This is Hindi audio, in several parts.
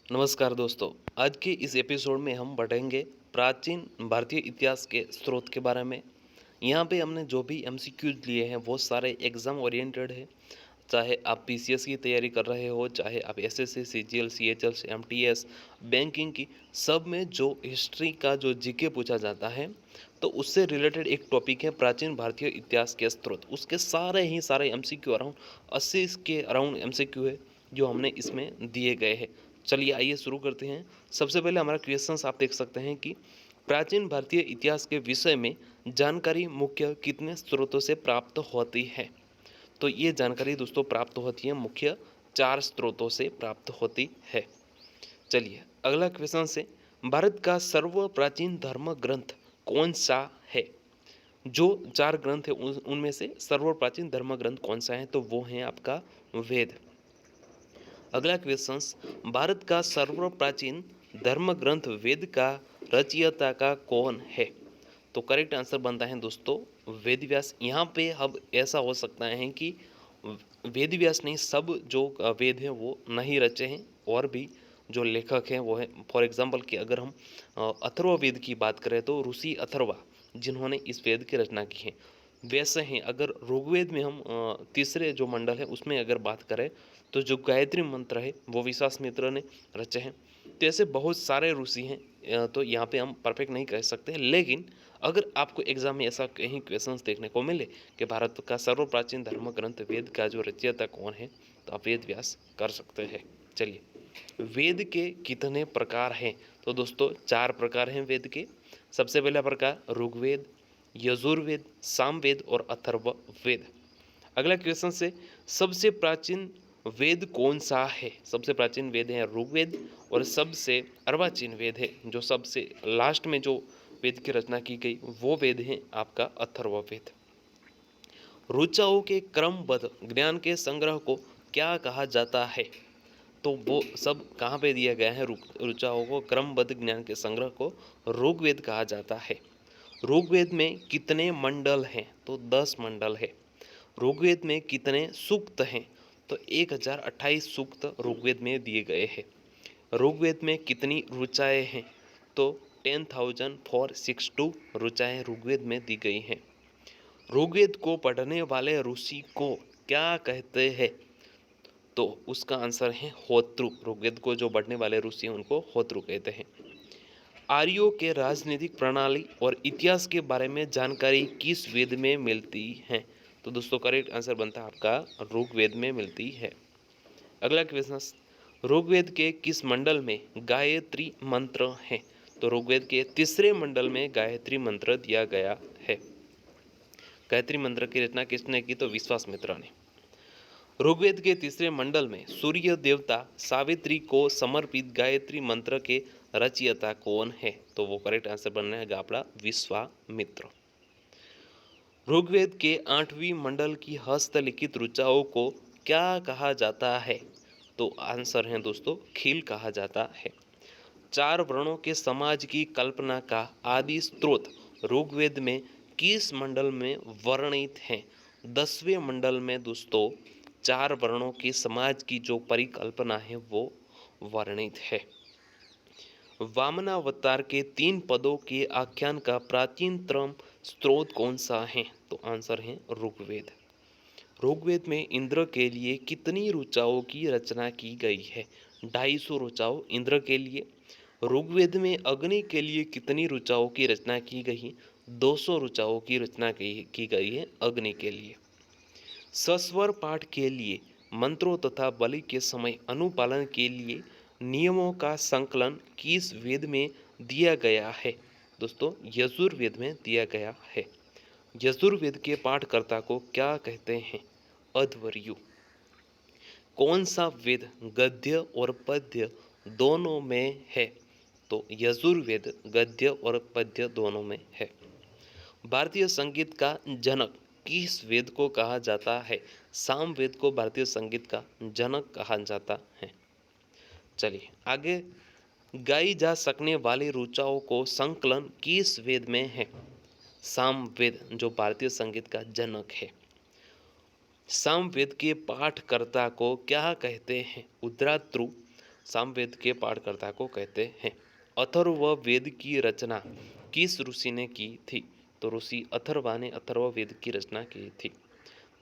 नमस्कार दोस्तों। आज के इस एपिसोड में हम बढ़ेंगे प्राचीन भारतीय इतिहास के स्रोत के बारे में। यहाँ पे हमने जो भी एमसीक्यूज लिए हैं वो सारे एग्ज़ाम ओरिएंटेड है। चाहे आप पीसीएस की तैयारी कर रहे हो, चाहे आप SSC, CGL, CHL, MTS, banking की, सब में जो हिस्ट्री का जो जीके पूछा जाता है तो उससे रिलेटेड एक टॉपिक है प्राचीन भारतीय इतिहास के स्रोत। उसके सारे एमसीक्यू अराउंड 80 के अराउंड एमसीक्यू है जो हमने इसमें दिए गए हैं। चलिए आइए शुरू करते हैं। सबसे पहले हमारा क्वेश्चंस आप देख सकते हैं कि प्राचीन भारतीय इतिहास के विषय में जानकारी मुख्य कितने स्रोतों से प्राप्त होती है। तो ये जानकारी दोस्तों प्राप्त होती है मुख्य 4 स्रोतों से प्राप्त होती है। चलिए अगला क्वेश्चन से, भारत का सर्व प्राचीन धर्म ग्रंथ कौन सा है। जो 4 ग्रंथ है उनमें से सर्व प्राचीन धर्म ग्रंथ कौन सा है, तो वो है आपका वेद। अगला क्वेश्चन, भारत का सर्व प्राचीन धर्म ग्रंथ वेद का रचयिता का कौन है। तो करेक्ट आंसर बनता है दोस्तों वेद व्यास। यहाँ पे अब ऐसा हो सकता है कि वेद व्यास नहीं, सब जो वेद हैं वो नहीं रचे हैं, और भी जो लेखक हैं वो है। फॉर एग्जांपल कि अगर हम अथर्ववेद की बात करें तो ऋषि अथर्वा जिन्होंने इस वेद की रचना की है। वैसे हैं अगर ऋग्वेद में हम तीसरे जो मंडल है उसमें अगर बात करें तो जो गायत्री मंत्र है वो विश्वामित्र ने रचे हैं। तो ऐसे बहुत सारे ऋषि हैं। तो यहाँ पे हम परफेक्ट नहीं कह सकते, लेकिन अगर आपको एग्जाम में ऐसा कहीं क्वेश्चंस देखने को मिले कि भारत का सर्व प्राचीन धर्म ग्रंथ वेद का जो रचयिता कौन है, तो आप वेद व्यास कर सकते हैं। चलिए, वेद के कितने प्रकार हैं। तो दोस्तों 4 प्रकार हैं वेद के। सबसे पहला प्रकार ऋग्वेद, यजुर्वेद, सामवेद और अथर्ववेद। अगला क्वेश्चन से, सबसे प्राचीन वेद कौन सा है। सबसे प्राचीन वेद है ऋग्वेद, और सबसे अर्वाचीन वेद है जो सबसे लास्ट में जो वेद की रचना की गई वो वेद है आपका अथर्ववेद। ऋचाओं के क्रमबद्ध ज्ञान के संग्रह को क्या कहा जाता है। तो वो सब कहाँ पे दिया गया है, ऋचाओं को क्रमबद्ध ज्ञान के संग्रह को ऋग्वेद कहा जाता है। ऋग्वेद में कितने मंडल हैं, तो 10 मंडल है। ऋग्वेद में कितने सूक्त हैं, तो 1028 सूक्त ऋग्वेद में दिए गए हैं। ऋग्वेद में कितनी ऋचाएँ हैं, तो 10,462 ऋचाएँ ऋग्वेद में दी गई हैं। ऋग्वेद को पढ़ने वाले ऋषि को क्या कहते हैं, तो उसका आंसर है होत्रु। ऋग्वेद को जो पढ़ने वाले ऋषि हैं उनको होत्रु कहते हैं। आर्यों के राजनीतिक प्रणाली और इतिहास के बारे में जानकारी किस वेद में मिलती है। तो दोस्तों करेक्ट आंसर बनता है आपका ऋग्वेद में मिलती है। अगला क्वेश्चन, ऋग्वेद के किस मंडल में गायत्री मंत्र है। तो ऋग्वेद के तीसरे मंडल में गायत्री मंत्र दिया गया है। गायत्री मंत्र की रचना किसने की, तो विश्वामित्र ने। ऋग्वेद के तीसरे मंडल में सूर्य देवता सावित्री को समर्पित गायत्री मंत्र के रचयिता कौन है, तो वो करेक्ट आंसर बनना है आपका विश्वामित्र। ऋग्वेद के 8वीं मंडल की हस्तलिखित ऋचाओं को क्या कहा जाता है, तो आंसर है दोस्तों खील कहा जाता है। 4 वर्णों के समाज की कल्पना का आदि स्रोत ऋग्वेद में किस मंडल में वर्णित है। 10वें मंडल में दोस्तों 4 वर्णों के समाज की जो परिकल्पना है वो वर्णित है। वामनावतार के 3 पदों के आख्यान का प्राचीनतम स्रोत कौन सा है, तो आंसर है ऋग्वेद। ऋग्वेद में इंद्र के लिए कितनी ऋचाओं की रचना की गई है, 250 ऋचाओं इंद्र के लिए। ऋग्वेद में अग्नि के लिए कितनी ऋचाओं की रचना की गई, 200 ऋचाओं की रचना की गई है अग्नि के लिए। सस्वर पाठ के लिए मंत्रों तथा बलि के समय अनुपालन के लिए नियमों का संकलन किस वेद में दिया गया है, दोस्तों यजुर्वेद में दिया गया है। यजुर्वेद के पाठकर्ता को क्या कहते हैं, अध्वर्यु। कौन सा वेद गद्य और पद्य दोनों में है, तो यजुर्वेद गद्य और पद्य दोनों में है। भारतीय संगीत का जनक किस वेद को कहा जाता है, सामवेद को भारतीय संगीत का जनक कहा जाता है। चलिए आगे, गाई जा सकने वाली ऋचाओं को संकलन किस वेद में है, सामवेद जो भारतीय संगीत का जनक है। सामवेद के पाठकर्ता को क्या कहते हैं, उद्रात्रु। सामवेद के पाठकर्ता को कहते हैं। अथर्ववेद की रचना किस ऋषि ने की थी? तो ऋषि अथर्वा ने अथर्ववेद की रचना की थी।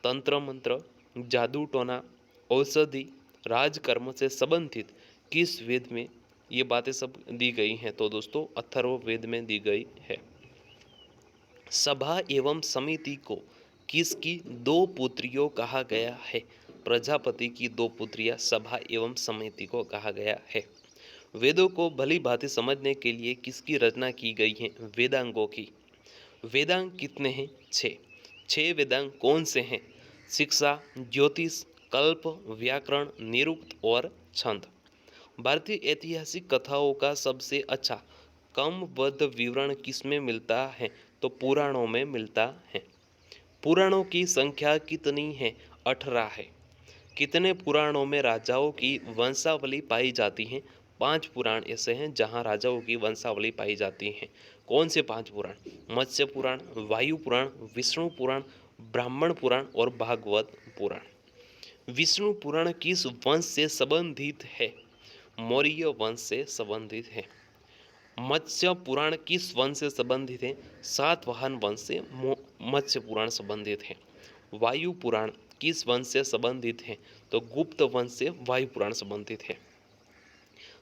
तंत्र मंत्र, जादू टोना, औषधि, राजकर्म से संबंधित किस वेद में ये बातें सब दी गई हैं? तो दोस्तों अथर्ववेद में दी गई है। सभा एवं समिति को किसकी दो पुत्रियों कहा गया है? प्रजापति की दो पुत्रियां सभा एवं समिति को कहा गया है। वेदों को भली भांति समझने के लिए किसकी रचना की गई है? वेदांगों की। वेदांग कितने हैं? 6। 6 वेदांग कौन से हैं? शिक्षा, ज्योतिष, कल्प, व्याकरण, निरुक्त और छंद। भारतीय ऐतिहासिक कथाओं का सबसे अच्छा क्रमबद्ध विवरण किसमें मिलता है? तो पुराणों में मिलता है। पुराणों की संख्या कितनी है? 18 है। कितने पुराणों में राजाओं की वंशावली पाई जाती है? 5 पुराण ऐसे हैं जहां राजाओं की वंशावली पाई जाती है। कौन से 5 पुराण? मत्स्य पुराण, वायु पुराण, विष्णु पुराण, ब्राह्मण पुराण और भागवत पुराण। विष्णु पुराण किस वंश से संबंधित है? मौर्य वंश से संबंधित है। मत्स्य पुराण किस वंश से संबंधित है? सातवाहन वंश से मत्स्य पुराण संबंधित है। वायु पुराण किस वंश से संबंधित है? तो गुप्त वंश से वायु पुराण संबंधित है।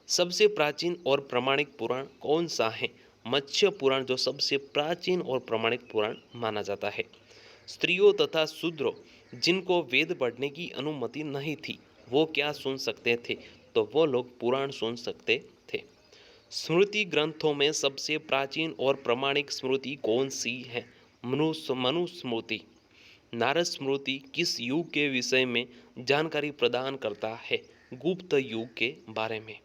सबसे प्राचीन और प्रामाणिक पुराण कौन सा है? मत्स्य पुराण जो सबसे प्राचीन और प्रामाणिक पुराण माना जाता है। स्त्रियों तथा शूद्रों जिनको वेद पढ़ने की अनुमति नहीं थी वो क्या सुन सकते थे? तो वो लोग पुराण सुन सकते थे। स्मृति ग्रंथों में सबसे प्राचीन और प्रामाणिक स्मृति कौन सी है? मनुस्मृति। नारद स्मृति किस युग के विषय में जानकारी प्रदान करता है? गुप्त युग के बारे में।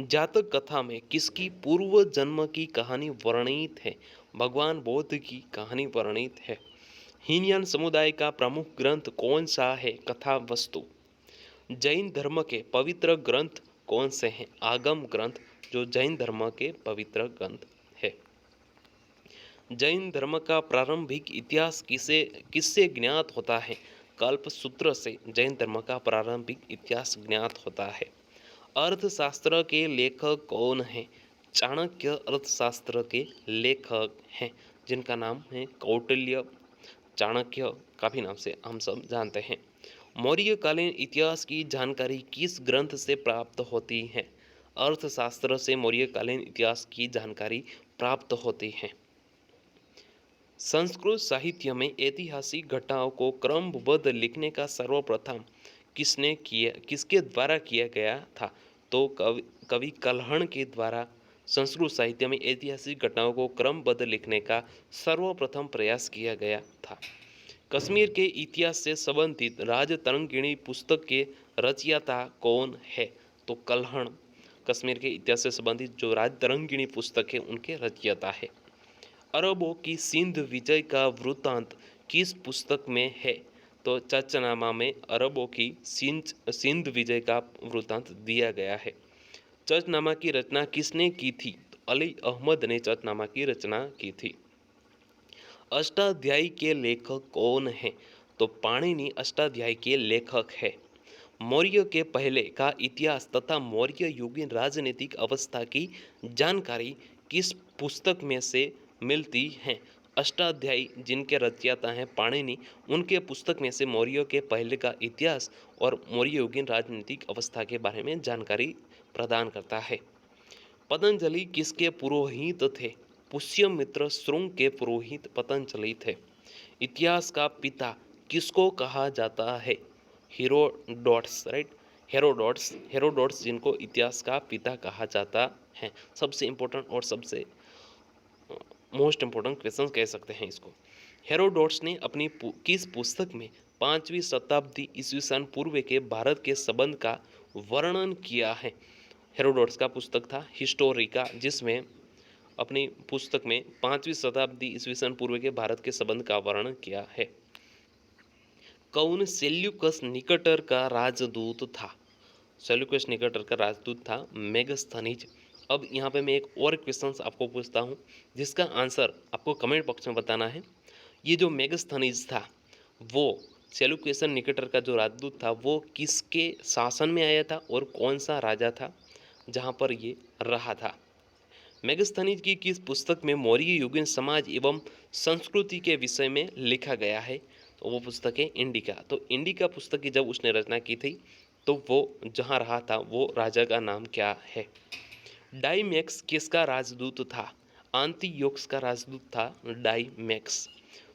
जातक कथा में किसकी पूर्व जन्म की कहानी वर्णित है? भगवान बुद्ध की कहानी वर्णित है। हीनयान समुदाय का प्रमुख ग्रंथ कौन सा है? कथा वस्तु। जैन धर्म के पवित्र ग्रंथ कौन से हैं? आगम ग्रंथ जो जैन धर्म के पवित्र ग्रंथ है। जैन धर्म का प्रारंभिक इतिहास किससे ज्ञात होता है? कल्पसूत्र से जैन धर्म का प्रारंभिक इतिहास ज्ञात होता है। अर्थशास्त्र के लेखक कौन हैं? चाणक्य अर्थशास्त्र के लेखक हैं जिनका नाम है कौटिल्य। चाणक्य काफी नाम से हम सब जानते हैं। मौर्यकालीन इतिहास की जानकारी किस ग्रंथ से प्राप्त होती है? अर्थशास्त्र से मौर्यकालीन इतिहास की जानकारी प्राप्त होती है। संस्कृत साहित्य में ऐतिहासिक घटनाओं को क्रमबद्ध लिखने का सर्वप्रथम किसके द्वारा किया गया था? तो कवि कल्हण के द्वारा संस्कृत साहित्य में ऐतिहासिक घटनाओं को क्रमबद्ध लिखने का सर्वप्रथम प्रयास किया गया था। कश्मीर के इतिहास से संबंधित राजतरंगिणी पुस्तक के रचयिता कौन है? तो कल्हण कश्मीर के इतिहास से संबंधित जो राजतरंगिणी पुस्तक है उनके रचयिता है। अरबों की सिंध विजय का वृत्तांत किस पुस्तक में है? तो चचनामा में अरबों की सिंध विजय का वृत्तांत दिया गया है। चचनामा की रचना किसने की थी? तो अली अहमद ने चचनामा की रचना की थी। अष्टाध्यायी के लेखक कौन हैं? तो पाणिनि अष्टाध्यायी के लेखक है। मौर्य के पहले का इतिहास तथा मौर्य युगीन राजनीतिक अवस्था की जानकारी किस पुस्तक में से मिलती है? अष्टाध्यायी जिनके रचयिता हैं पाणिनि, उनके पुस्तक में से मौर्य के पहले का इतिहास और मौर्य युगीन राजनीतिक अवस्था के बारे में जानकारी प्रदान करता है। पतंजलि किसके पुरोहित थे? पुष्यमित्र श्रृंग के पुरोहित पतंजलि थे। इतिहास का पिता किसको कहा जाता है? Herodotus, right. हेरोडोटस जिनको इतिहास का पिता कहा जाता है। सबसे इंपॉर्टेंट और सबसे मोस्ट इंपॉर्टेंट क्वेश्चन कह सकते हैं इसको। हेरोडोटस ने अपनी किस पुस्तक में 5वीं शताब्दी ईस्वी सन पूर्व के भारत के संबंध का वर्णन किया है? हेरोडोटस का पुस्तक था हिस्टोरिका, जिसमें अपनी पुस्तक में 5वीं शताब्दी ईस्वी सन पूर्व के भारत के संबंध का वर्णन किया है। कौन सेल्यूकस निकेटर का राजदूत था? सेल्यूकस निकेटर का राजदूत था मेगस्थनीज। अब यहाँ पे मैं एक और क्वेश्चन आपको पूछता हूँ जिसका आंसर आपको कमेंट बॉक्स में बताना है। ये जो मेगस्थनीज था वो सेल्यूकस निकेटर का जो राजदूत था वो किसके शासन में आया था और कौन सा राजा था? जहाँ पर ये रहा था। मेगास्थनीज की किस पुस्तक में मौर्य युगीन समाज एवं संस्कृति के विषय में लिखा गया है? तो वो पुस्तक है इंडिका। तो इंडिका पुस्तक की जब उसने रचना की थी तो वो जहाँ रहा था वो राजा का नाम क्या है? डाईमैक्स किसका राजदूत था? आंतियोक्स का राजदूत था डाईमैक्स।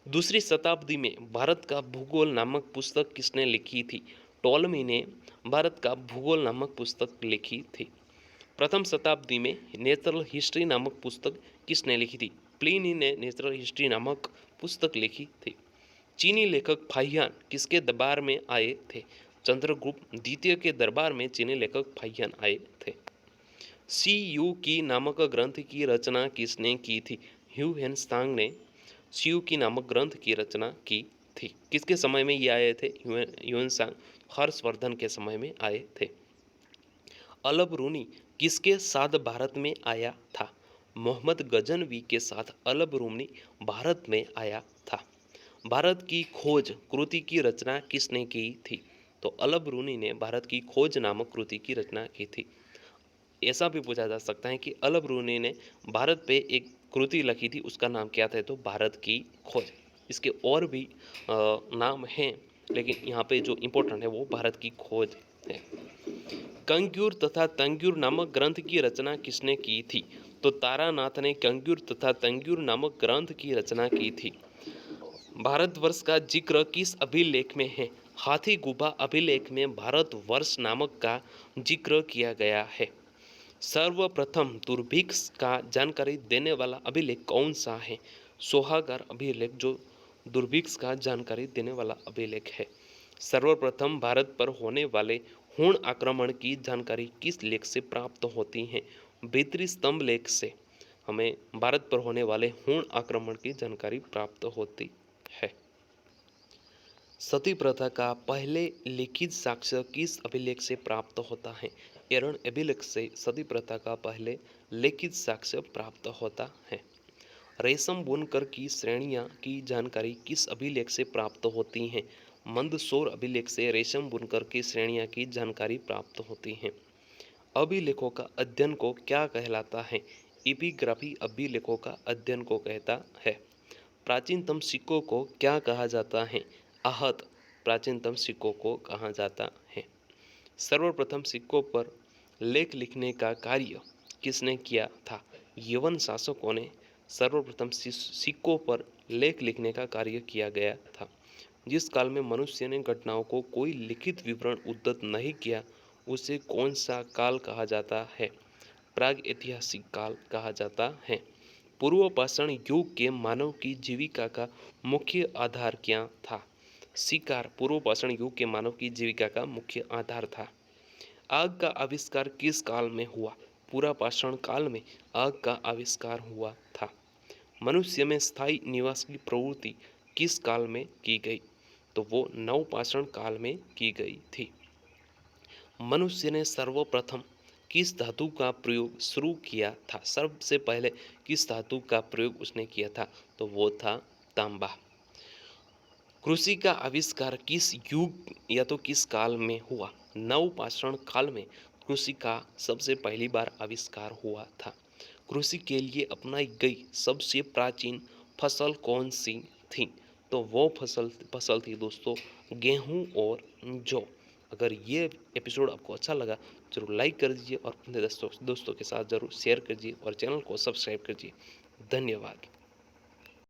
दूसरी शताब्दी में भारत का भूगोल नामक पुस्तक किसने लिखी थी? टॉलमी ने भारत का भूगोल नामक पुस्तक लिखी थी। प्रथम शताब्दी में नेचुरल हिस्ट्री नामक पुस्तक किसने लिखी थी? प्लिनी ने नेचुरल हिस्ट्री नामक पुस्तक लिखी थी। चीनी लेखक फाहियान किसके दरबार में आए थे? चंद्रगुप्त द्वितीय के दरबार में चीनी लेखक फाहियान आए थे। सी यू की नामक ग्रंथ की रचना किसने की थी? ह्यू हेनस्तांग ने सी यू की नामक ग्रंथ की रचना की थी। किसके समय में ये आए थे? ह्यूएनसांग हर्षवर्धन के समय में आए थे। अलब रूनी किसके साथ भारत में आया था? मोहम्मद गजनवी के साथ अलब रूनी भारत में आया था। भारत की खोज कृति की रचना किसने की थी? तो अलब रूनी ने भारत की खोज नामक कृति की रचना की थी। ऐसा भी पूछा जा सकता है कि अलब रूनी ने भारत पे एक कृति लिखी थी, उसका नाम क्या था? तो भारत की खोज। इसके और भी नाम हैं, लेकिन यहाँ पे जो इम्पोर्टेंट है वो भारत की खोज है। कंग्यूर तथा तंग्यूर नामक ग्रंथ की रचना किसने की थी? तो तारानाथ ने कंग्यूर तथा तंग्यूर नामक ग्रंथ की रचना की थी। भारतवर्ष का जिक्र किस अभिलेख में है? हाथी गुफा अभिलेख में भारतवर्ष नामक का जिक्र किया गया है। सर्वप्रथम दुर्भिक्ष का जानकारी देने वाला अभिलेख कौन सा है? सोहागर अभिलेख जो दुर्भिक्ष का जानकारी देने वाला अभिलेख है। सर्वप्रथम भारत पर होने वाले हूण आक्रमण की जानकारी किस लेख से प्राप्त होती है? बेतरी स्तंभ लेख से हमें भारत पर होने वाले हूण आक्रमण की जानकारी प्राप्त होती है। सती प्रथा का पहले लिखित साक्ष्य किस अभिलेख से प्राप्त होता है? एरन अभिलेख से सती प्रथा का पहले लिखित साक्ष्य प्राप्त होता है। रेशम बुनकर की श्रेणियां की जानकारी किस अभिलेख से प्राप्त होती हैं? मंदसौर अभिलेख से रेशम बुनकर की श्रेणियां की जानकारी प्राप्त होती हैं। अभिलेखों का अध्ययन को क्या कहलाता है? एपिग्राफी अभिलेखों का अध्ययन को कहता है। प्राचीनतम सिक्कों को क्या कहा जाता है? आहत प्राचीनतम सिक्कों को कहा जाता है। सर्वप्रथम सिक्कों पर लेख लिखने का कार्य किसने किया था? यवन शासकों ने सर्वप्रथम सिक्कों पर लेख लिखने का कार्य किया गया था। जिस काल में मनुष्य ने घटनाओं को कोई लिखित विवरण उद्धत नहीं किया उसे कौन सा काल कहा जाता है? प्राग ऐतिहासिक काल कहा जाता है। पूर्व पाषाण युग के मानव की जीविका का मुख्य आधार क्या था? शिकार पूर्व पाषाण युग के मानव की जीविका का मुख्य आधार था। आग का आविष्कार किस काल में हुआ? पूरा पाषाण काल में आग का आविष्कार हुआ था। मनुष्य में स्थायी निवास की प्रवृत्ति किस काल में की गई? तो वो नवपाषाण काल में की गई थी। मनुष्य ने सर्वप्रथम किस धातु का प्रयोग शुरू किया था? सबसे पहले किस धातु का प्रयोग उसने किया था? तो वो था तांबा। कृषि का आविष्कार किस युग या तो किस काल में हुआ? नवपाषाण काल में कृषि का सबसे पहली बार आविष्कार हुआ था। कृषि के लिए अपनाई गई सबसे प्राचीन फसल कौन सी थी? तो वो फसल थी दोस्तों गेहूं और जौ। अगर ये एपिसोड आपको अच्छा लगा जरूर लाइक कर दीजिए और अपने दोस्तों के साथ जरूर शेयर कीजिए और चैनल को सब्सक्राइब कीजिए। धन्यवाद।